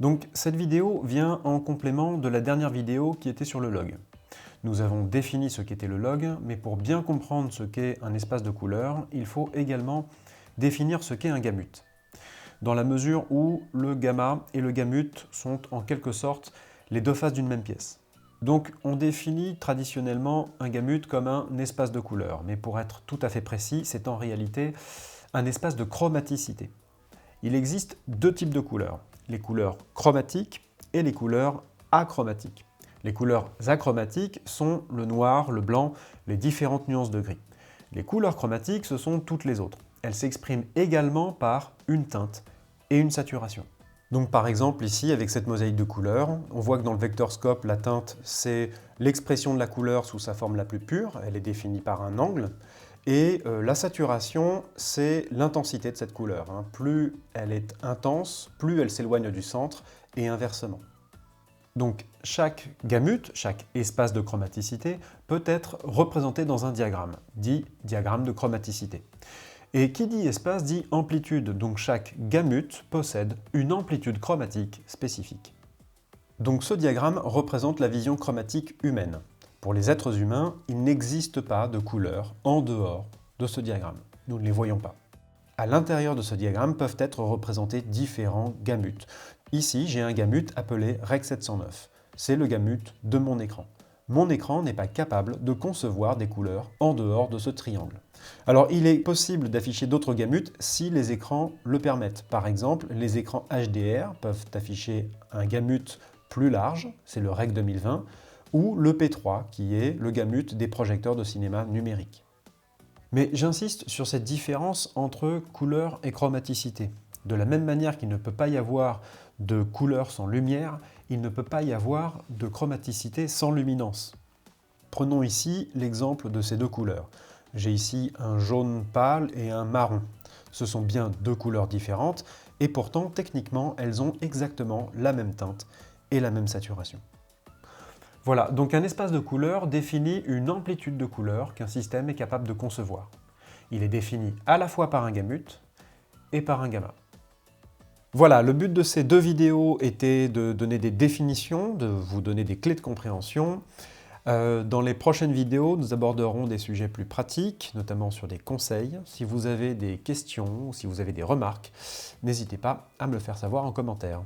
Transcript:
Donc cette vidéo vient en complément de la dernière vidéo qui était sur le log. Nous avons défini ce qu'était le log, mais pour bien comprendre ce qu'est un espace de couleur, il faut également définir ce qu'est un gamut. Dans la mesure où le gamma et le gamut sont en quelque sorte les deux faces d'une même pièce. Donc on définit traditionnellement un gamut comme un espace de couleur, mais pour être tout à fait précis, c'est en réalité un espace de chromaticité. Il existe deux types de couleurs, les couleurs chromatiques et les couleurs achromatiques. Les couleurs achromatiques sont le noir, le blanc, les différentes nuances de gris. Les couleurs chromatiques, ce sont toutes les autres. Elles s'expriment également par une teinte et une saturation. Donc par exemple ici, avec cette mosaïque de couleurs, on voit que dans le vector scope, la teinte, c'est l'expression de la couleur sous sa forme la plus pure, elle est définie par un angle, et la saturation, c'est l'intensité de cette couleur. Plus elle est intense, plus elle s'éloigne du centre, et inversement. Donc chaque gamut, chaque espace de chromaticité, peut être représenté dans un diagramme, dit diagramme de chromaticité. Et qui dit espace dit amplitude, donc chaque gamut possède une amplitude chromatique spécifique. Donc ce diagramme représente la vision chromatique humaine. Pour les êtres humains, il n'existe pas de couleurs en dehors de ce diagramme. Nous ne les voyons pas. À l'intérieur de ce diagramme peuvent être représentés différents gamut. Ici, j'ai un gamut appelé Rec 709. C'est le gamut de mon écran. Mon écran n'est pas capable de concevoir des couleurs en dehors de ce triangle. Alors, il est possible d'afficher d'autres gamut si les écrans le permettent. Par exemple, les écrans HDR peuvent afficher un gamut plus large, c'est le Rec 2020, ou le P3, qui est le gamut des projecteurs de cinéma numérique. Mais j'insiste sur cette différence entre couleur et chromaticité. De la même manière qu'il ne peut pas y avoir de couleur sans lumière, il ne peut pas y avoir de chromaticité sans luminance. Prenons ici l'exemple de ces deux couleurs. J'ai ici un jaune pâle et un marron. Ce sont bien deux couleurs différentes, et pourtant, techniquement, elles ont exactement la même teinte et la même saturation. Voilà, donc un espace de couleur définit une amplitude de couleurs qu'un système est capable de concevoir. Il est défini à la fois par un gamut et par un gamma. Voilà, le but de ces deux vidéos était de donner des définitions, de vous donner des clés de compréhension. Dans les prochaines vidéos, nous aborderons des sujets plus pratiques, notamment sur des conseils. Si vous avez des questions ou si vous avez des remarques, n'hésitez pas à me le faire savoir en commentaire.